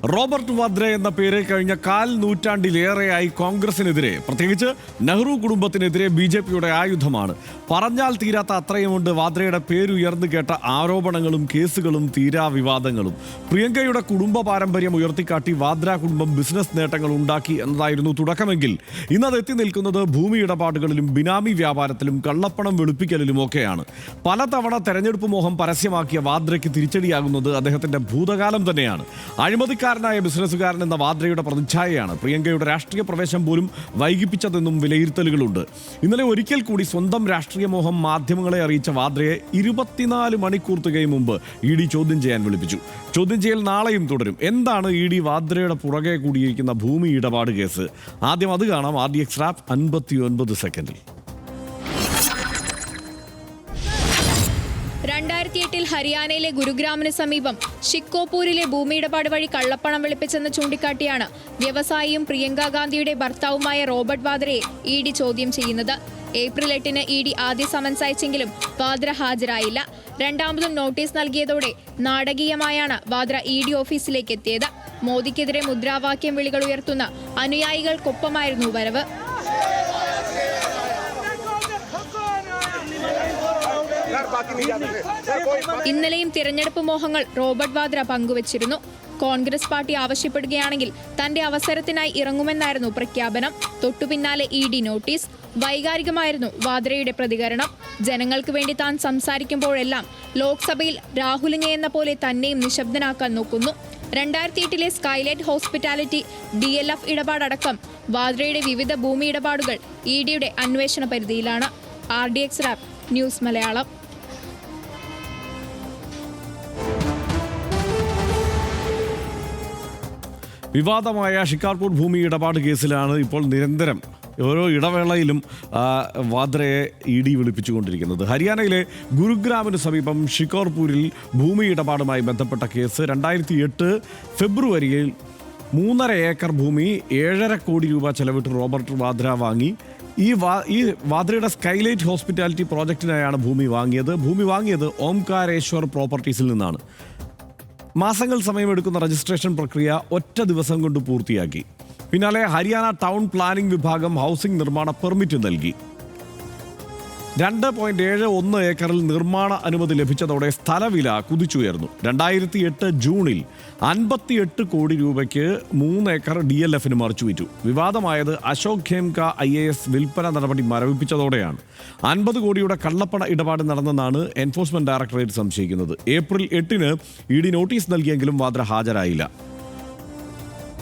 Robert Vadra എന്ന പേര് കഴിഞ്ഞ കാൽ നൂറ്റാണ്ടിലേറെയായി കോൺഗ്രസിനെതിരെ, പ്രത്യേകിച്ച് നെഹ്റു കുടുംബത്തിനെതിരെ ബി.ജെ.പിയുടെ ആയുധമാണ്. പറഞ്ഞാൽ തീരാത്ത അത്രയുമുണ്ട് വാദ്രയുടെ പേരുയർന്നു കേട്ട ആരോപണങ്ങളും കേസുകളും തീരാ വിവാദങ്ങളും. പ്രിയങ്കയുടെ കുടുംബ പാരമ്പര്യം ഉയർത്തിക്കാട്ടി വാദ്ര കുടുംബം ബിസിനസ് നേട്ടങ്ങൾ ഉണ്ടാക്കി എന്നതായിരുന്നു തുടക്കമെങ്കിൽ ഇന്നത് എത്തി നിൽക്കുന്നത് ഭൂമി ഇടപാടുകളിലും ബിനാമി വ്യാപാരത്തിലും കള്ളപ്പണം വെളുപ്പിക്കലിലുമൊക്കെയാണ്. പലതവണ തെരഞ്ഞെടുപ്പ് മോഹം പരസ്യമാക്കിയ വാദ്രയ്ക്ക് തിരിച്ചടിയാകുന്നത് അദ്ദേഹത്തിന്റെ ഭൂതകാലം തന്നെയാണ്. അഴിമതിക്കാരനായ ബിസിനസ്സുകാരൻ എന്ന വാദ്രയുടെ പ്രതിച്ഛായയാണ് പ്രിയങ്കയുടെ രാഷ്ട്രീയ പ്രവേശം പോലും വൈകിപ്പിച്ചതെന്നും വിലയിരുത്തലുകളുണ്ട്. ഇന്നലെ ഒരിക്കൽ കൂടി സ്വന്തം രാഷ്ട്രീയ മോഹം മാധ്യമങ്ങളെ അറിയിച്ച വാദ്രയെ 24 മണിക്കൂർ തികയും മുമ്പ് ഇ.ഡി. ചോദ്യം ചെയ്യാൻ വിളിപ്പിച്ചു. ചോദ്യം ചെയ്യൽ നാളെയും തുടരും. എന്താണ് ഇ.ഡി. വാദ്രയുടെ പുറകെ കൂടിയിരിക്കുന്ന ഭൂമി ഇടപാട് കേസ്? ആദ്യം അത് കാണാം. RDX റാപ്പ് 59 സെക്കൻഡിൽ. 2008 ഹരിയാനയിലെ ഗുരുഗ്രാമിന് സമീപം ഷിക്കോപൂരിലെ ഭൂമി ഇടപാട് വഴി കള്ളപ്പണം വെളുപ്പിച്ചെന്ന് ചൂണ്ടിക്കാട്ടിയാണ് വ്യവസായിയും പ്രിയങ്ക ഗാന്ധിയുടെ ഭർത്താവുമായ റോബർട്ട് വാദ്രയെ ഇ.ഡി. ചോദ്യം ചെയ്യുന്നത്. ഏപ്രിൽ 8-ന് ഇ.ഡി. ആദ്യ സമൻസ് അയച്ചെങ്കിലും വാദ്ര ഹാജരായില്ല. രണ്ടാമതും നോട്ടീസ് നൽകിയതോടെ നാടകീയമായാണ് വാദ്ര ഇ.ഡി. ഓഫീസിലേക്ക് എത്തിയത്. മോദിക്കെതിരെ മുദ്രാവാക്യം വിളികൾ ഉയർത്തുന്ന അനുയായികൾക്കൊപ്പമായിരുന്നു വരവ്. ഇന്നലെയും തിരഞ്ഞെടുപ്പ് മോഹങ്ങൾ റോബർട്ട് വാദ്ര പങ്കുവച്ചിരുന്നു. കോൺഗ്രസ് പാർട്ടി ആവശ്യപ്പെടുകയാണെങ്കിൽ തന്റെ അവസരത്തിനായി ഇറങ്ങുമെന്നായിരുന്നു പ്രഖ്യാപനം. തൊട്ടുപിന്നാലെ ഇ.ഡി. നോട്ടീസ്. വൈകാരികമായിരുന്നു വാദ്രയുടെ പ്രതികരണം. ജനങ്ങൾക്ക് വേണ്ടി താൻ സംസാരിക്കുമ്പോഴെല്ലാം ലോക്സഭയിൽ രാഹുലിനെ എന്ന പോലെ തന്നെയും നിശബ്ദനാക്കാൻ നോക്കുന്നു. 2008 സ്കൈലൈറ്റ് ഹോസ്പിറ്റാലിറ്റി DLF ഇടപാടടക്കം വാദ്രയുടെ വിവിധ ഭൂമി ഇടപാടുകൾ ഇ.ഡിയുടെ അന്വേഷണ പരിധിയിലാണ്. RDX rap news Malayalam. വിവാദമായ ഷിക്കാർപൂർ ഭൂമി ഇടപാട് കേസിലാണ് ഇപ്പോൾ നിരന്തരം ഓരോ ഇടവേളയിലും വാദ്രയെ ഇ.ഡി. വിളിപ്പിച്ചുകൊണ്ടിരിക്കുന്നത്. ഹരിയാനയിലെ ഗുരുഗ്രാമിന് സമീപം ഷിക്കാർപൂരിൽ ഭൂമി ഇടപാടുമായി ബന്ധപ്പെട്ട കേസ് 2008 ഫെബ്രുവരിയിൽ 3.5 ഏക്കർ ഭൂമി 7.5 കോടി രൂപ ചെലവിട്ട് റോബർട്ട് വാദ്ര വാങ്ങി. ഈ വാദ്രയുടെ സ്കൈലൈറ്റ് ഹോസ്പിറ്റാലിറ്റി പ്രോജക്റ്റിനായാണ് ഭൂമി വാങ്ങിയത് ഓംകാരേശ്വർ പ്രോപ്പർട്ടീസിൽ നിന്നാണ്. മാസങ്ങൾ സമയമെടുക്കുന്ന രജിസ്ട്രേഷൻ പ്രക്രിയ ഒറ്റ ദിവസം കൊണ്ട് പൂർത്തിയാക്കി. പിന്നാലെ ഹരിയാന ടൗൺ പ്ലാനിംഗ് വിഭാഗം ഹൗസിംഗ് നിർമ്മാണ പെർമിറ്റ് നൽകി. 2.71 ഏക്കറിൽ നിർമ്മാണ അനുമതി ലഭിച്ചതോടെ സ്ഥലവില കുതിച്ചുയർന്നു. 2008 ജൂണിൽ 58 കോടി രൂപയ്ക്ക് 3 ഏക്കർ DLFന് മറിച്ചുവിറ്റു. വിവാദമായത് അശോക് ഖേംക IAS വിൽപ്പന നടപടി മരവിപ്പിച്ചതോടെയാണ്. 50 കോടിയുടെ കള്ളപ്പണ ഇടപാട് നടന്നെന്നാണ് എൻഫോഴ്സ്മെന്റ് ഡയറക്ടറേറ്റ് സംശയിക്കുന്നത്. ഏപ്രിൽ 8-ന് ഇ.ഡി. നോട്ടീസ് നൽകിയെങ്കിലും വാദ്ര ഹാജരായില്ല.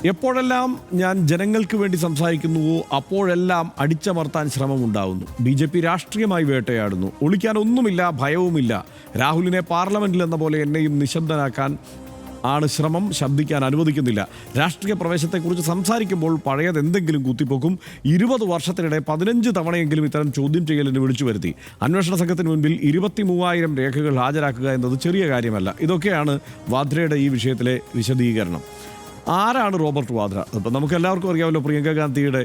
എപ്പോഴെല്ലാം ഞാൻ ജനങ്ങൾക്ക് വേണ്ടി സംസാരിക്കുന്നുവോ അപ്പോഴെല്ലാം അടിച്ചമർത്താൻ ശ്രമമുണ്ടാവുന്നു. ബി.ജെ.പി. രാഷ്ട്രീയമായി വേട്ടയാടുന്നു. ഒളിക്കാനൊന്നുമില്ല, ഭയവുമില്ല. രാഹുലിനെ പാർലമെന്റിൽ എന്ന പോലെ എന്നെയും നിശബ്ദനാക്കാൻ ആണ് ശ്രമം. ശബ്ദിക്കാൻ അനുവദിക്കുന്നില്ല. രാഷ്ട്രീയ പ്രവേശത്തെക്കുറിച്ച് സംസാരിക്കുമ്പോൾ പഴയതെന്തെങ്കിലും കുത്തിപ്പൊക്കും. 20 വർഷത്തിനിടെ 15 തവണയെങ്കിലും ഇത്തരം ചോദ്യം ചെയ്യലിന് വിളിച്ചു വരുത്തി. അന്വേഷണ സംഘത്തിന് മുൻപിൽ 23,000 രേഖകൾ ഹാജരാക്കുക എന്നത് ചെറിയ കാര്യമല്ല. ഇതൊക്കെയാണ് വാദ്രയുടെ ഈ വിഷയത്തിലെ വിശദീകരണം. ആരാണ് റോബർട്ട് വാദ്ര? ഇപ്പം നമുക്ക് എല്ലാവർക്കും അറിയാമല്ലോ, പ്രിയങ്ക ഗാന്ധിയുടെ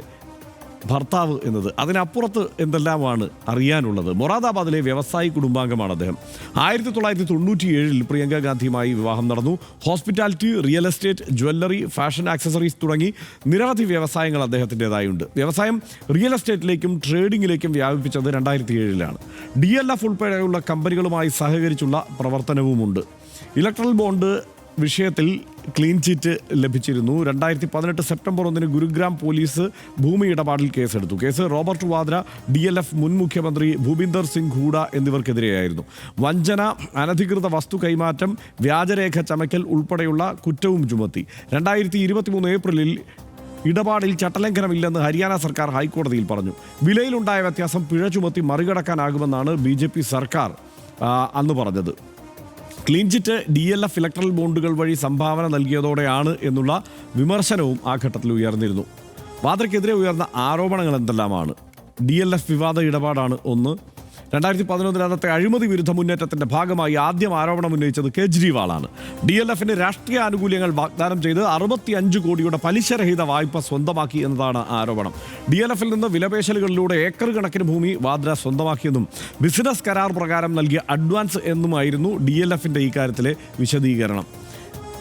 ഭർത്താവ് എന്നത്. അതിനപ്പുറത്ത് എന്തെല്ലാമാണ് അറിയാനുള്ളത്? മൊറാദാബാദിലെ വ്യവസായി കുടുംബാംഗമാണ് അദ്ദേഹം. 1997 പ്രിയങ്ക ഗാന്ധിയുമായി വിവാഹം നടന്നു. Hospitality, real estate, jewellery, fashion accessories തുടങ്ങി നിരവധി വ്യവസായങ്ങൾ അദ്ദേഹത്തിൻ്റെതായുണ്ട്. വ്യവസായം റിയൽ എസ്റ്റേറ്റിലേക്കും ട്രേഡിങ്ങിലേക്കും വ്യാപിപ്പിച്ചത് 2007-ലാണ്. DLF ഉൾപ്പെടെയുള്ള കമ്പനികളുമായി സഹകരിച്ചുള്ള പ്രവർത്തനവുമുണ്ട്. ഇലക്ട്രൽ ബോണ്ട് വിഷയത്തിൽ ക്ലീൻ ചിറ്റ് ലഭിച്ചിരുന്നു. 2018 സെപ്റ്റംബർ 1-ന് ഗുരുഗ്രാം പോലീസ് ഭൂമി ഇടപാടിൽ കേസെടുത്തു. കേസ് റോബർട്ട് വാദ്ര, DLF മുൻ മുഖ്യമന്ത്രി ഭൂപിന്ദർ സിംഗ് ഹൂഡ എന്നിവർക്കെതിരെയായിരുന്നു. വഞ്ചന, അനധികൃത വസ്തു കൈമാറ്റം, വ്യാജരേഖ ചമയ്ക്കൽ ഉൾപ്പെടെയുള്ള കുറ്റവും ചുമത്തി. 2023 ഏപ്രിലിൽ ഇടപാടിൽ ചട്ടലംഘനമില്ലെന്ന് ഹരിയാന സർക്കാർ ഹൈക്കോടതിയിൽ പറഞ്ഞു. വിലയിലുണ്ടായ വ്യത്യാസം പിഴ ചുമത്തി മറികടക്കാനാകുമെന്നാണ് BJP സർക്കാർ അന്ന് പറഞ്ഞത്. ക്ലീൻ ചിറ്റ് DLF ഇലക്ട്രൽ ബോണ്ടുകൾ വഴി സംഭാവന നൽകിയതോടെയാണ് എന്നുള്ള വിമർശനവും ആ ഘട്ടത്തിൽ ഉയർന്നിരുന്നു. വാദ്രയ്ക്കെതിരെ ഉയർന്ന ആരോപണങ്ങൾ എന്തെല്ലാമാണ്? DLF വിവാദ ഇടപാടാണ് ഒന്ന്. 2011 അഴിമതി വിരുദ്ധ മുന്നേറ്റത്തിന്റെ ഭാഗമായി ആദ്യം ആരോപണം ഉന്നയിച്ചത് കേജ്രിവാളാണ്. DLFന് രാഷ്ട്രീയ ആനുകൂല്യങ്ങൾ വാഗ്ദാനം ചെയ്ത് 65 കോടിയുടെ പലിശരഹിത വായ്പ സ്വന്തമാക്കി എന്നതാണ് ആരോപണം. DLFൽ നിന്ന് വിലപേശലുകളിലൂടെ ഏക്കർ കണക്കിന് ഭൂമി വാദ്ര സ്വന്തമാക്കിയെന്നും ബിസിനസ് കരാർ പ്രകാരം നൽകിയ അഡ്വാൻസ് എന്നുമായിരുന്നു DLFന്റെ ഈ കാര്യത്തിലെ വിശദീകരണം.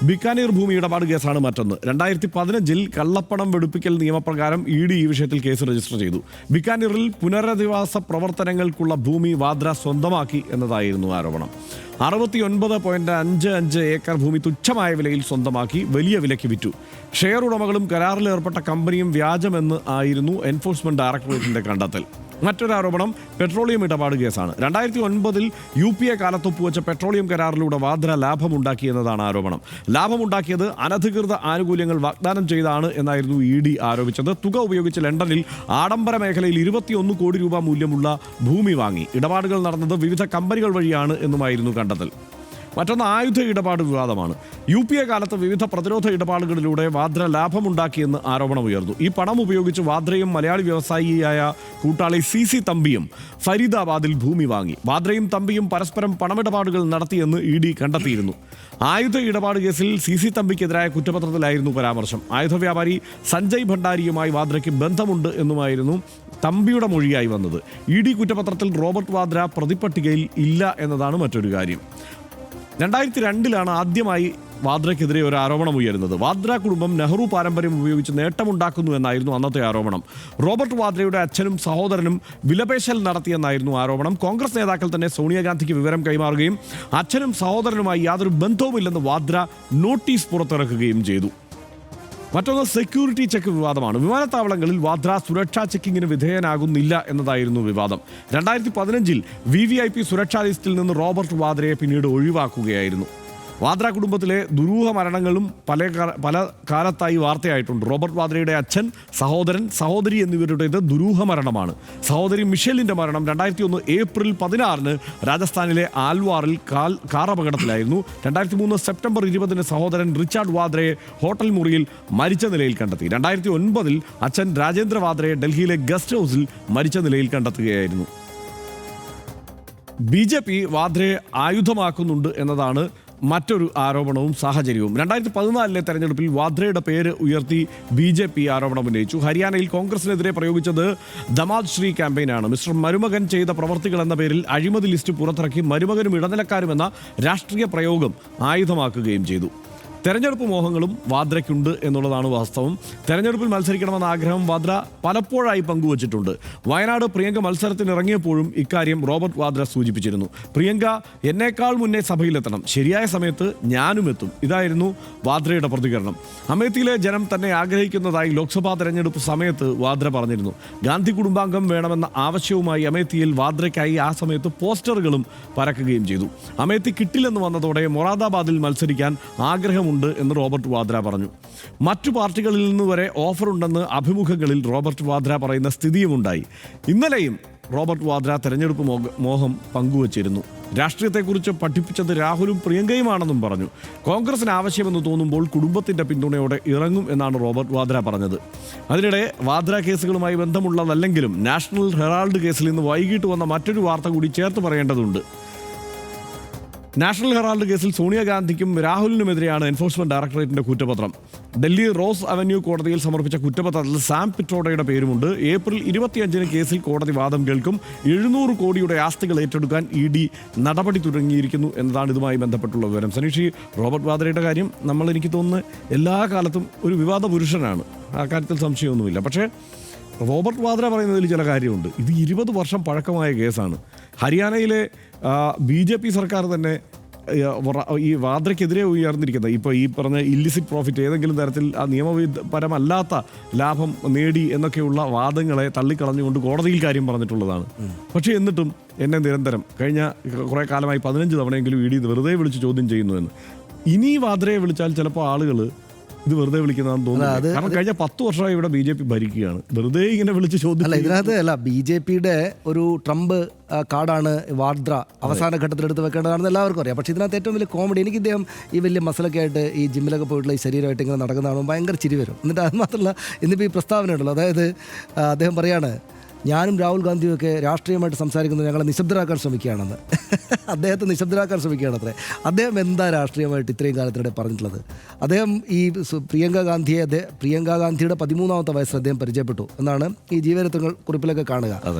ബിക്കാനീർ ഭൂമി ഇടപാട് കേസാണ് മറ്റൊന്ന്. 2015 കള്ളപ്പണം വെളുപ്പിക്കൽ നിയമപ്രകാരം ED ഈ വിഷയത്തിൽ കേസ് രജിസ്റ്റർ ചെയ്തു. ബിക്കാനീറിൽ പുനരധിവാസ പ്രവർത്തനങ്ങൾക്കുള്ള ഭൂമി വാദ്ര സ്വന്തമാക്കി എന്നതായിരുന്നു ആരോപണം. 69.55 ഏക്കർ ഭൂമി തുച്ഛമായ വിലയിൽ സ്വന്തമാക്കി വലിയ വിലയ്ക്ക് വിറ്റു. ഷെയർ ഉടമകളും കരാറിൽ ഏർപ്പെട്ട കമ്പനിയും വ്യാജമെന്ന് ആയിരുന്നു എൻഫോഴ്സ്മെന്റ് ഡയറക്ടറേറ്റിന്റെ കണ്ടെത്തൽ. മറ്റൊരു ആരോപണം പെട്രോളിയം ഇടപാട് കേസാണ്. 2009 UPA കാലത്ത് ഒപ്പുവെച്ച പെട്രോളിയം കരാറിലൂടെ വാദ്ര ലാഭമുണ്ടാക്കി എന്നതാണ് ആരോപണം. ലാഭമുണ്ടാക്കിയത് അനധികൃത ആനുകൂല്യങ്ങൾ വാഗ്ദാനം ചെയ്താണ് എന്നായിരുന്നു ED ആരോപിച്ചത്. തുക ഉപയോഗിച്ച് ലണ്ടനിൽ ആഡംബര മേഖലയിൽ 21 കോടി രൂപ മൂല്യമുള്ള ഭൂമി വാങ്ങി. ഇടപാടുകൾ നടന്നത് വിവിധ കമ്പനികൾ വഴിയാണ് എന്നുമായിരുന്നു കണ്ടെത്തൽ. മറ്റൊന്ന് ആയുധ ഇടപാട് വിവാദമാണ്. UPA കാലത്ത് വിവിധ പ്രതിരോധ ഇടപാടുകളിലൂടെ വാദ്ര ലാഭമുണ്ടാക്കിയെന്ന് ആരോപണമുയർന്നു. ഈ പണം ഉപയോഗിച്ച് വാദ്രയും മലയാളി വ്യവസായിയായ കൂട്ടാളി CC തമ്പിയും ഫരീദാബാദിൽ ഭൂമി വാങ്ങി. വാദ്രയും തമ്പിയും പരസ്പരം പണമിടപാടുകൾ നടത്തിയെന്ന് ED കണ്ടെത്തിയിരുന്നു. ആയുധ ഇടപാട് കേസിൽ CC തമ്പിക്കെതിരായ കുറ്റപത്രത്തിലായിരുന്നു പരാമർശം. ആയുധ വ്യാപാരി സഞ്ജയ് ഭണ്ഡാരിയുമായി വാദ്രയ്ക്ക് ബന്ധമുണ്ട് എന്നുമായിരുന്നു തമ്പിയുടെ മൊഴിയായി വന്നത്. ED കുറ്റപത്രത്തിൽ റോബർട്ട് വാദ്ര പ്രതിപട്ടികയിൽ ഇല്ല എന്നതാണ് മറ്റൊരു കാര്യം. 2002 ആദ്യമായി വാദ്രയ്ക്കെതിരെ ഒരു ആരോപണം ഉയരുന്നത്. വാദ്ര കുടുംബം നെഹ്റു പാരമ്പര്യം ഉപയോഗിച്ച് നേട്ടമുണ്ടാക്കുന്നു എന്നായിരുന്നു അന്നത്തെ ആരോപണം. റോബർട്ട് വാദ്രയുടെ അച്ഛനും സഹോദരനും വിലപേശൽ നടത്തിയെന്നായിരുന്നു ആരോപണം. കോൺഗ്രസ് നേതാക്കൾ തന്നെ സോണിയാഗാന്ധിക്ക് വിവരം കൈമാറുകയും അച്ഛനും സഹോദരനുമായി യാതൊരു ബന്ധവുമില്ലെന്ന് വാദ്ര നോട്ടീസ് പുറത്തിറക്കുകയും ചെയ്തു. മറ്റൊന്ന് സെക്യൂരിറ്റി ചെക്ക് വിവാദമാണ്. വിമാനത്താവളങ്ങളിൽ വാദ്ര സുരക്ഷാ ചെക്കിങ്ങിന് വിധേയനാകുന്നില്ല എന്നതായിരുന്നു വിവാദം. 2015 VVIP സുരക്ഷാ ലിസ്റ്റിൽ നിന്ന് റോബർട്ട് വാദ്രയെ പിന്നീട് ഒഴിവാക്കുകയായിരുന്നു. വാദ്ര കുടുംബത്തിലെ ദുരൂഹ മരണങ്ങളും പല കാലത്തായി വാർത്തയായിട്ടുണ്ട്. റോബർട്ട് വാദ്രയുടെ അച്ഛൻ, സഹോദരൻ, സഹോദരി എന്നിവരുടേത് ദുരൂഹ മരണമാണ്. സഹോദരി മിഷേലിന്റെ മരണം 2001 ഏപ്രിൽ 16 രാജസ്ഥാനിലെ ആൽവാറിൽ കാർ അപകടത്തിലായിരുന്നു. 2003 സെപ്റ്റംബർ 20 സഹോദരൻ റിച്ചാർഡ് വാദ്രയെ ഹോട്ടൽ മുറിയിൽ മരിച്ച നിലയിൽ കണ്ടെത്തി. 2009 അച്ഛൻ രാജേന്ദ്ര വാദ്രയെ ഡൽഹിയിലെ ഗസ്റ്റ് ഹൗസിൽ മരിച്ച നിലയിൽ കണ്ടെത്തുകയായിരുന്നു. BJP വാദ്രയെ ആയുധമാക്കുന്നുണ്ട് എന്നതാണ് മറ്റൊരു ആരോപണവും സാഹചര്യവും. 2014 തെരഞ്ഞെടുപ്പിൽ വാദ്രയുടെ പേര് ഉയർത്തി BJP ആരോപണം ഉന്നയിച്ചു. ഹരിയാനയിൽ കോൺഗ്രസിനെതിരെ പ്രയോഗിച്ചത് ദമാദ് ശ്രീ ക്യാമ്പയിനാണ്. മിസ്റ്റർ മരുമകൻ ചെയ്ത പ്രവർത്തികൾ എന്ന പേരിൽ അഴിമതി ലിസ്റ്റ് പുറത്തിറക്കി മരുമകനും ഇടനിലക്കാരുമെന്ന രാഷ്ട്രീയ പ്രയോഗം ആയുധമാക്കുകയും ചെയ്തു. തെരഞ്ഞെടുപ്പ് മോഹങ്ങളും വാദ്രയ്ക്കുണ്ട് എന്നുള്ളതാണ് വാസ്തവം. തെരഞ്ഞെടുപ്പിൽ മത്സരിക്കണമെന്ന ആഗ്രഹം വാദ്ര പലപ്പോഴായി പങ്കുവച്ചിട്ടുണ്ട്. വയനാട് പ്രിയങ്ക മത്സരത്തിനിറങ്ങിയപ്പോഴും ഇക്കാര്യം റോബർട്ട് വാദ്ര സൂചിപ്പിച്ചിരുന്നു. പ്രിയങ്ക എന്നേക്കാൾ മുന്നേ സഭയിലെത്തണം, ശരിയായ സമയത്ത് ഞാനും എത്തും, ഇതായിരുന്നു വാദ്രയുടെ പ്രതികരണം. അമേത്തിയിലെ ജനം തന്നെ ആഗ്രഹിക്കുന്നതായി ലോക്സഭാ തെരഞ്ഞെടുപ്പ് സമയത്ത് വാദ്ര പറഞ്ഞിരുന്നു. ഗാന്ധി കുടുംബാംഗം വേണമെന്ന ആവശ്യവുമായി അമേത്തിയിൽ വാദ്രയ്ക്കായി ആ സമയത്ത് പോസ്റ്ററുകളും പരക്കുകയും ചെയ്തു. അമേത്തി കിട്ടില്ലെന്ന് വന്നതോടെ മൊറാദാബാദിൽ മത്സരിക്കാൻ ആഗ്രഹം എന്ന് റോബർട്ട് വാദ്ര പറഞ്ഞു. മറ്റു പാർട്ടികളിൽ നിന്ന് വരെ ഓഫറുണ്ടെന്ന് അഭിമുഖങ്ങളിൽ റോബർട്ട് വാദ്ര പറയുന്ന സ്ഥിതിയുമുണ്ടായി. ഇന്നലെയും റോബർട്ട് വാദ്ര തെരഞ്ഞെടുപ്പ് മോഹം പങ്കുവച്ചിരുന്നു. രാഷ്ട്രീയത്തെക്കുറിച്ച് പഠിപ്പിച്ചത് രാഹുലും പ്രിയങ്കയുമാണെന്നും പറഞ്ഞു. കോൺഗ്രസിന് ആവശ്യമെന്ന് തോന്നുമ്പോൾ കുടുംബത്തിന്റെ പിന്തുണയോടെ ഇറങ്ങും എന്നാണ് റോബർട്ട് വാദ്ര പറഞ്ഞത്. അതിനിടെ വാദ്ര കേസുകളുമായി ബന്ധമുള്ളതല്ലെങ്കിലും നാഷണൽ ഹെറാൾഡ് കേസിൽ ഇന്ന് വൈകിട്ട് വന്ന മറ്റൊരു വാർത്ത കൂടി ചേർത്ത് പറയേണ്ടതുണ്ട്. നാഷണൽ ഹെറാൾഡ് കേസിൽ സോണിയാഗാന്ധിക്കും രാഹുലിനുമെതിരെയാണ് എൻഫോഴ്സ്മെന്റ് ഡയറക്ടറേറ്റിന്റെ കുറ്റപത്രം. ഡൽഹി റോസ് അവന്യൂ കോടതിയിൽ സമർപ്പിച്ച കുറ്റപത്രത്തിൽ സാം പിട്രോഡയുടെ പേരുമുണ്ട്. ഏപ്രിൽ 25 കേസിൽ കോടതി വാദം കേൾക്കും. 700 കോടിയുടെ ആസ്തികൾ ഏറ്റെടുക്കാൻ ED നടപടി തുടങ്ങിയിരിക്കുന്നു എന്നതാണ് ഇതുമായി ബന്ധപ്പെട്ടുള്ള വിവരം. സനീഷി, റോബർട്ട് വാദ്രയുടെ കാര്യം എനിക്ക് തോന്നുന്നു എല്ലാ കാലത്തും ഒരു വിവാദ പുരുഷനാണ്, ആ കാര്യത്തിൽ സംശയമൊന്നുമില്ല. പക്ഷേ റോബർട്ട് വാദ്ര പറയുന്നതിൽ ചില കാര്യമുണ്ട്. ഇത് 20 വർഷം പഴക്കമായ കേസാണ്. ഹരിയാനയിലെ BJP സർക്കാർ തന്നെ ഈ വാദ്രയ്ക്കെതിരെ ഉയർന്നിരിക്കുന്നത് ഇപ്പോൾ ഈ പറഞ്ഞ ഇല്ലിസിറ്റ് പ്രോഫിറ്റ്, ഏതെങ്കിലും തരത്തിൽ ആ നിയമപരമല്ലാത്ത ലാഭം നേടി എന്നൊക്കെയുള്ള വാദങ്ങളെ തള്ളിക്കളഞ്ഞുകൊണ്ട് കോടതിയിൽ കാര്യം പറഞ്ഞിട്ടുള്ളതാണ്. പക്ഷേ എന്നിട്ടും എന്നെ നിരന്തരം കഴിഞ്ഞ കുറേ കാലമായി 15 തവണയെങ്കിലും ED വെറുതെ വിളിച്ച് ചോദ്യം ചെയ്യുന്നുവെന്ന്. ഇനി വാദ്രയെ വിളിച്ചാൽ ചിലപ്പോൾ ആളുകൾ ഇത് വെറുതെ വിളിക്കുന്നതാണെന്ന് തോന്നുന്നു. കാരണം കഴിഞ്ഞ 10 വർഷമായി ഇവിടെ BJP ഭരിക്കുകയാണ്. വെറുതെ ഇങ്ങനെ വിളിച്ച് ചോദ്യം ഇതിനകത്ത് BJPയുടെ ഒരു ട്രംപ് കാർഡാണ് വാദ്ര അവസാന ഘട്ടത്തിലെടുത്ത് വെക്കേണ്ടതാണെന്ന് എല്ലാവർക്കും അറിയാം. പക്ഷേ ഇതിനകത്ത് ഏറ്റവും വലിയ കോമഡി, എനിക്ക് ഇദ്ദേഹം ഈ വലിയ മസിലൊക്കെ ആയിട്ട് ഈ ജിമ്മിലൊക്കെ പോയിട്ടുള്ള ഈ ശരീരമായിട്ട് ഇങ്ങനെ നടക്കുന്നതാണ് ഭയങ്കര ചിരി വരും. എന്നിട്ട് അത് മാത്രമല്ല, ഇന്നിപ്പോൾ ഈ പ്രസ്താവന ഉണ്ടല്ലോ, അതായത് അദ്ദേഹം പറയാണ്, ഞാനും രാഹുൽ ഗാന്ധിയും ഒക്കെ രാഷ്ട്രീയമായിട്ട് സംസാരിക്കുന്നത് ഞങ്ങളെ നിശബ്ദരാക്കാൻ ശ്രമിക്കുകയാണെന്ന്. അദ്ദേഹത്തെ നിശബ്ദരാക്കാൻ ശ്രമിക്കുകയാണത്രേ. അദ്ദേഹം എന്താ രാഷ്ട്രീയമായിട്ട് ഇത്രയും കാലത്തിനിടെ പറഞ്ഞിട്ടുള്ളത്? അദ്ദേഹം ഈ പ്രിയങ്ക ഗാന്ധിയുടെ 13ാമത്തെ വയസ്സിൽ അദ്ദേഹം പരിചയപ്പെട്ടു എന്നാണ് ഈ ജീവചരിത്രങ്ങൾ കുറിപ്പിലൊക്കെ കാണുക.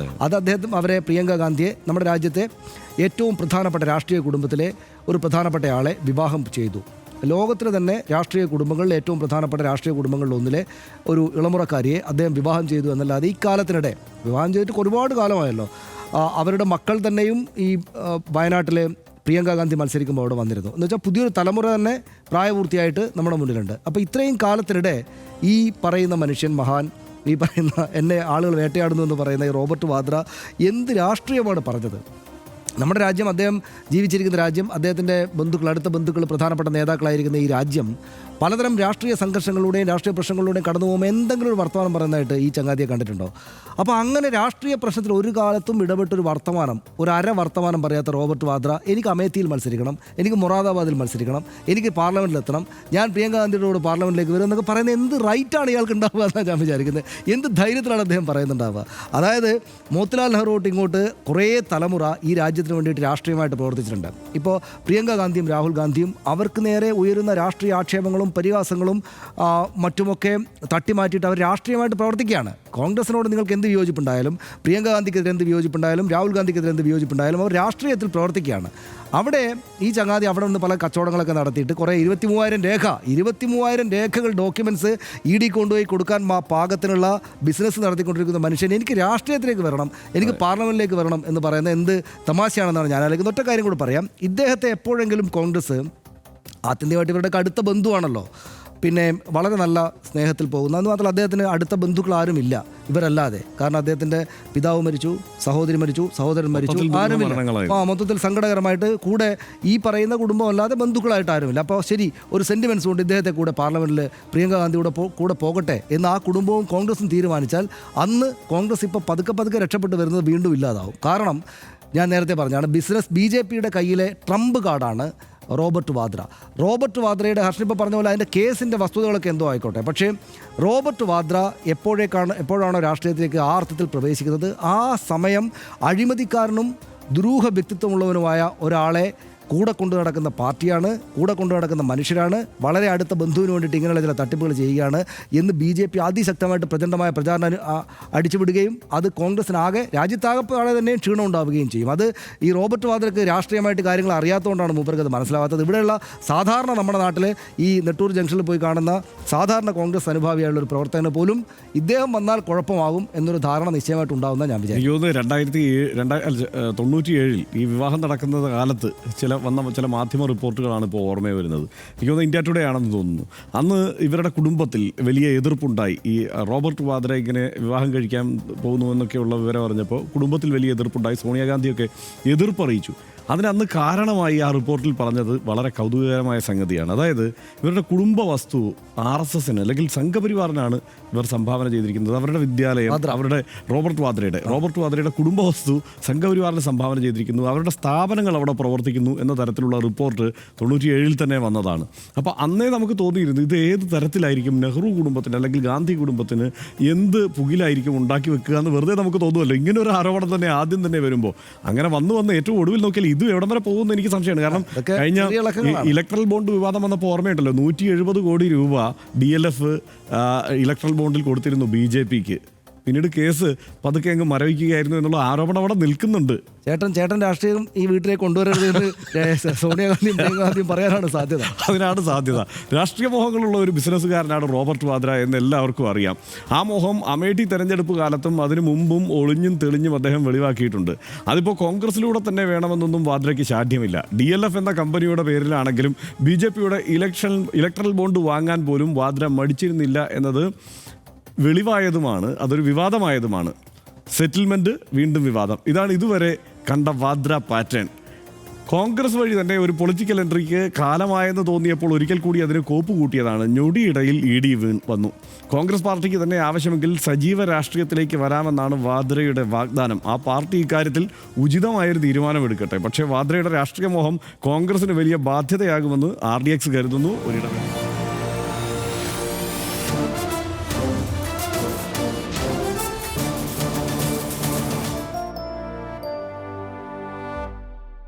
അത് അവരെ പ്രിയങ്ക ഗാന്ധിയെ നമ്മുടെ രാജ്യത്തെ ഏറ്റവും പ്രധാനപ്പെട്ട രാഷ്ട്രീയ കുടുംബത്തിലെ ഒരു പ്രധാനപ്പെട്ട ആളെ വിവാഹം ചെയ്തു. ലോകത്തിലെ തന്നെ രാഷ്ട്രീയ കുടുംബങ്ങളിൽ ഏറ്റവും പ്രധാനപ്പെട്ട രാഷ്ട്രീയ കുടുംബങ്ങളിൽ ഒന്നിലെ ഒരു ഇളമുറക്കാരിയെ അദ്ദേഹം വിവാഹം ചെയ്തു എന്നല്ലാതെ ഈ കാലത്തിനിടെ വിവാഹം ചെയ്തിട്ട് ഒരുപാട് കാലമായല്ലോ. അവരുടെ മക്കൾ തന്നെയും ഈ വയനാട്ടിലെ പ്രിയങ്ക ഗാന്ധി മത്സരിക്കുമ്പോൾ അവിടെ വന്നിരുന്നു. എന്ന് വെച്ചാൽ പുതിയൊരു തലമുറ തന്നെ പ്രായപൂർത്തിയായിട്ട് നമ്മുടെ മുന്നിലുണ്ട്. അപ്പോൾ ഇത്രയും കാലത്തിനിടെ ഈ പറയുന്ന മനുഷ്യൻ മഹാൻ, ഈ പറയുന്ന എന്നെ ആളുകൾ വേട്ടയാടുന്നു എന്ന് പറയുന്ന ഈ റോബർട്ട് വാദ്ര എന്ത് രാഷ്ട്രീയമാണ് പറഞ്ഞത്? നമ്മുടെ രാജ്യം, അദ്ദേഹം ജീവിച്ചിരിക്കുന്ന രാജ്യം, അദ്ദേഹത്തിൻ്റെ ബന്ധുക്കൾ, അടുത്ത ബന്ധുക്കൾ, പ്രധാനപ്പെട്ട നേതാക്കളായിരിക്കുന്ന ഈ രാജ്യം പലതരം രാഷ്ട്രീയ സംഘർഷങ്ങളിലൂടെയും രാഷ്ട്രീയ പ്രശ്നങ്ങളിലൂടെയും കടന്നു പോകുമ്പോൾ എന്തെങ്കിലും ഒരു വർത്തമാനം പറയുന്നതായിട്ട് ഈ ചങ്ങാതിയെ കണ്ടിട്ടുണ്ടോ? അപ്പോൾ അങ്ങനെ രാഷ്ട്രീയ പ്രശ്നത്തിൽ ഒരു കാലത്തും ഇടപെട്ടൊരു വർത്തമാനം, ഒരു അര വർത്തമാനം പറയാത്ത റോബർട്ട് വാദ്ര എനിക്ക് അമേത്തിയിൽ മത്സരിക്കണം, എനിക്ക് മൊറാദാബാദിൽ മത്സരിക്കണം, എനിക്ക് പാർലമെൻറ്റിലെത്തണം, ഞാൻ പ്രിയങ്ക ഗാന്ധിയുടെ കൂടെ പാർലമെൻറ്റിലേക്ക് വരും എന്നൊക്കെ പറയുന്നത് എന്ത് റൈറ്റാണ് ഇയാൾക്ക് ഉണ്ടാവുക എന്നാണ് ഞാൻ വിചാരിക്കുന്നത്. എന്ത് ധൈര്യത്തിലാണ് അദ്ദേഹം പറയുന്നുണ്ടാവുക? അതായത് മോത്തിലാൽ നെഹ്റു തൊട്ട് ഇങ്ങോട്ട് കുറേ തലമുറ ഈ രാജ്യത്തിന് വേണ്ടിയിട്ട് രാഷ്ട്രീയമായിട്ട് പ്രവർത്തിച്ചിട്ടുണ്ട്. ഇപ്പോൾ പ്രിയങ്ക ഗാന്ധിയും രാഹുൽ ഗാന്ധിയും അവർക്ക് നേരെ ഉയരുന്ന രാഷ്ട്രീയ ആക്ഷേപങ്ങളും പരിഹാസങ്ങളും മറ്റുമൊക്കെ തട്ടിമാറ്റിയിട്ട് അവർ രാഷ്ട്രീയമായിട്ട് പ്രവർത്തിക്കുകയാണ്. കോൺഗ്രസിനോട് നിങ്ങൾക്ക് എന്ത് വിയോജിപ്പുണ്ടായാലും, പ്രിയങ്ക ഗാന്ധിക്കെതിരെ എന്ത് വിയോജിപ്പുണ്ടായാലും, രാഹുൽ ഗാന്ധിക്കെതിരെ എന്ത് വിയോജിപ്പുണ്ടായാലും അവർ രാഷ്ട്രീയത്തിൽ പ്രവർത്തിക്കുകയാണ്. അവിടെ ഈ ചങ്ങാതി അവിടെ നിന്ന് പല കച്ചവടങ്ങളൊക്കെ നടത്തിയിട്ട് കുറേ 23,000 രേഖകൾ, ഡോക്യുമെൻറ്റ്സ് ED കൊണ്ടുപോയി കൊടുക്കാൻ പാകത്തിനുള്ള ബിസിനസ് നടത്തിക്കൊണ്ടിരിക്കുന്ന മനുഷ്യൻ എനിക്ക് രാഷ്ട്രീയത്തിലേക്ക് വരണം, എനിക്ക് പാർലമെൻറ്റിലേക്ക് വരണം എന്ന് പറയുന്നത് എന്ത് തമാശയാണെന്നാണ് ഞാൻ ആലോചിക്കുന്നത്. ഒറ്റ കാര്യം കൂടി പറയാം, ഇദ്ദേഹത്തെ എപ്പോഴെങ്കിലും കോൺഗ്രസ് ആത്യന്തികമായിട്ട് ഇവരുടെ അടുത്ത ബന്ധുവാണല്ലോ, പിന്നെ വളരെ നല്ല സ്നേഹത്തിൽ പോകുന്നു. അത് മാത്രമല്ല അദ്ദേഹത്തിന് അടുത്ത ബന്ധുക്കൾ ആരുമില്ല ഇവരല്ലാതെ. കാരണം അദ്ദേഹത്തിൻ്റെ പിതാവ് മരിച്ചു, സഹോദരി മരിച്ചു, സഹോദരൻ മരിച്ചു, ആരുമില്ല. മൊത്തത്തിൽ സങ്കടകരമായിട്ട് കൂടെ ഈ പറയുന്ന കുടുംബം അല്ലാതെ ബന്ധുക്കളായിട്ട് ആരുമില്ല. അപ്പോൾ ശരി, ഒരു സെൻറ്റിമെൻറ്റ്സ് കൊണ്ട് ഇദ്ദേഹത്തെ കൂടെ പാർലമെൻറ്റിൽ പ്രിയങ്ക ഗാന്ധിയുടെ കൂടെ പോകട്ടെ എന്ന് ആ കുടുംബവും കോൺഗ്രസും തീരുമാനിച്ചാൽ അന്ന് കോൺഗ്രസ് ഇപ്പോൾ പതുക്കെ രക്ഷപ്പെട്ട് വരുന്നത് വീണ്ടും ഇല്ലാതാവും. കാരണം ഞാൻ നേരത്തെ പറഞ്ഞാണ്, BJPയുടെ കയ്യിലെ ട്രംപ് കാർഡാണ് റോബർട്ട് വാദ്ര. റോബർട്ട് വാദ്രയുടെ ഹർഷനിപ്പോൾ പറഞ്ഞ പോലെ അതിൻ്റെ കേസിൻ്റെ വസ്തുതകളൊക്കെ എന്തോ ആയിക്കോട്ടെ, പക്ഷേ റോബർട്ട് വാദ്ര എപ്പോഴാണോ രാഷ്ട്രീയത്തിലേക്ക് ആ അർത്ഥത്തിൽ പ്രവേശിക്കുന്നത്, ആ സമയം അഴിമതിക്കാരനും ദുരൂഹ വ്യക്തിത്വമുള്ളവനുമായ ഒരാളെ കൂടെ കൊണ്ടു നടക്കുന്ന പാർട്ടിയാണ്, കൂടെ കൊണ്ടു നടക്കുന്ന മനുഷ്യരാണ്, വളരെ അടുത്ത ബന്ധുവിന് വേണ്ടിയിട്ട് ഇങ്ങനെയുള്ള ചില തട്ടിപ്പുകൾ ചെയ്യുകയാണ് എന്ന് BJP അതിശക്തമായിട്ട് പ്രചണ്ഡമായ പ്രചാരണം അടിച്ചുവിടുകയും അത് കോൺഗ്രസിനാകെ രാജ്യത്താകെ തന്നെ ക്ഷീണം ഉണ്ടാവുകയും ചെയ്യും. അത് ഈ റോബർട്ട് വാദ്രക്ക് രാഷ്ട്രീയമായിട്ട് കാര്യങ്ങൾ അറിയാത്തതുകൊണ്ടാണ് മൂപ്പർക്ക് അത് മനസ്സിലാവാത്തത്. ഇവിടെയുള്ള സാധാരണ നമ്മുടെ നാട്ടിൽ ഈ നെട്ടൂർ ജംഗ്ഷനിൽ പോയി കാണുന്ന സാധാരണ കോൺഗ്രസ് അനുഭാവിയായുള്ള ഒരു പ്രവർത്തകന് പോലും ഇദ്ദേഹം വന്നാൽ കുഴപ്പമാകും എന്നൊരു ധാരണ നിശ്ചയമായിട്ട് ഉണ്ടാവുന്ന ഞാൻ വിചാരിക്കുന്നു. 1997 ഈ വിവാഹം നടക്കുന്ന കാലത്ത് വന്ന ചില മാധ്യമ റിപ്പോർട്ടുകളാണ് ഇപ്പോൾ ഓർമ്മ വരുന്നത്. എനിക്ക് തോന്നുന്നു ഇന്ത്യ ടുഡേ ആണെന്ന് തോന്നുന്നു. അന്ന് ഇവരുടെ കുടുംബത്തിൽ വലിയ എതിർപ്പുണ്ടായി. ഈ റോബർട്ട് വാദ്ര ഇങ്ങനെ വിവാഹം കഴിക്കാൻ പോകുന്നു എന്നൊക്കെയുള്ള വിവരം അറിഞ്ഞപ്പോൾ കുടുംബത്തിൽ വലിയ എതിർപ്പുണ്ടായി. സോണിയാഗാന്ധിയൊക്കെ എതിർപ്പറിയിച്ചു. അതിനന്ന് കാരണമായി ആ റിപ്പോർട്ടിൽ പറഞ്ഞത് വളരെ കൗതുകകരമായ സംഗതിയാണ്. അതായത് ഇവരുടെ കുടുംബ വസ്തു RSSന് അല്ലെങ്കിൽ സംഘപരിവാറിനാണ് ഇവർ സംഭാവന ചെയ്തിരിക്കുന്നത്. അവരുടെ വിദ്യാലയം, അവരുടെ റോബർട്ട് വാദ്രയുടെ കുടുംബ വസ്തു സംഘപരിവാറിന് സംഭാവന ചെയ്തിരിക്കുന്നു, അവരുടെ സ്ഥാപനങ്ങൾ അവിടെ പ്രവർത്തിക്കുന്നു എന്ന തരത്തിലുള്ള റിപ്പോർട്ട് 97 തന്നെ വന്നതാണ്. അപ്പോൾ അന്നേ നമുക്ക് തോന്നിയിരുന്നു ഇത് ഏത് തരത്തിലായിരിക്കും നെഹ്റു കുടുംബത്തിന് അല്ലെങ്കിൽ ഗാന്ധി കുടുംബത്തിന് എന്ത് പുകിലായിരിക്കും ഉണ്ടാക്കി വെക്കുക എന്ന് വെറുതെ നമുക്ക് തോന്നുമല്ലോ. ഇങ്ങനെ ഒരു ആരോപണം തന്നെ ആദ്യം തന്നെ വരുമ്പോൾ അങ്ങനെ വന്ന് ഏറ്റവും ഒടുവിൽ നോക്കിയാൽ ഇത് എവിടം വരെ പോകുമെന്ന് എനിക്ക് സംശയമാണ്. കാരണം കഴിഞ്ഞ ഇലക്ട്രൽ ബോണ്ട് വിവാദം വന്നപ്പോൾ ഓർമ്മയുണ്ടല്ലോ, 170 കോടി രൂപ DLF ഇലക്ട്രൽ ബോണ്ടിൽ കൊടുത്തിരുന്നു BJPക്ക്. പിന്നീട് കേസ് പതുക്കെ അങ്ങ് മരവിക്കുകയായിരുന്നു എന്നുള്ള ആരോപണം അവിടെ നിൽക്കുന്നുണ്ട്. ചേട്ടൻ രാഷ്ട്രീയം ഈ വീട്ടിലേക്ക് കൊണ്ടുവരരുത് എന്ന് സോണിയാഗാന്ധിയും പ്രിയങ്കാന്ധിയും പറയാനാണ് സാധ്യത. അതിനാണ് സാധ്യത. രാഷ്ട്രീയ മോഹങ്ങളുള്ള ഒരു ബിസിനസ്സുകാരനാണ് റോബർട്ട് വാദ്ര എന്ന് എല്ലാവർക്കും അറിയാം. ആ മോഹം അമേഠി തെരഞ്ഞെടുപ്പ് കാലത്തും അതിനു മുമ്പും ഒളിഞ്ഞും തെളിഞ്ഞും അദ്ദേഹം വെളിവാക്കിയിട്ടുണ്ട്. അതിപ്പോൾ കോൺഗ്രസിലൂടെ തന്നെ വേണമെന്നൊന്നും വാദ്രയ്ക്ക് ശാഠ്യമില്ല. DLF എന്ന കമ്പനിയുടെ പേരിലാണെങ്കിലും BJPയുടെ ഇലക്ട്രൽ ബോണ്ട് വാങ്ങാൻ പോലും വാദ്ര മടിച്ചിരുന്നില്ല എന്നത് വെളിവായതുമാണ്. അതൊരു വിവാദമായതുമാണ്. സെറ്റിൽമെൻറ്റ്, വീണ്ടും വിവാദം. ഇതാണ് ഇതുവരെ കണ്ട വാദ്ര പാറ്റേൺ. കോൺഗ്രസ് വഴി തന്നെ ഒരു പൊളിറ്റിക്കൽ എൻട്രിക്ക് കാലമായെന്ന് തോന്നിയപ്പോൾ ഒരിക്കൽ കൂടി അതിന് കോപ്പ് കൂട്ടിയതാണ്. ഞൊടിയിടയിൽ ED വന്നു. കോൺഗ്രസ് പാർട്ടിക്ക് തന്നെ ആവശ്യമെങ്കിൽ സജീവ രാഷ്ട്രീയത്തിലേക്ക് വരാമെന്നാണ് വാദ്രയുടെ വാഗ്ദാനം. ആ പാർട്ടി ഇക്കാര്യത്തിൽ ഉചിതമായൊരു തീരുമാനമെടുക്കട്ടെ. പക്ഷേ വാദ്രയുടെ രാഷ്ട്രീയ മോഹം കോൺഗ്രസിന് വലിയ ബാധ്യതയാകുമെന്ന് RDX കരുതുന്നു. ഒരിടവേള.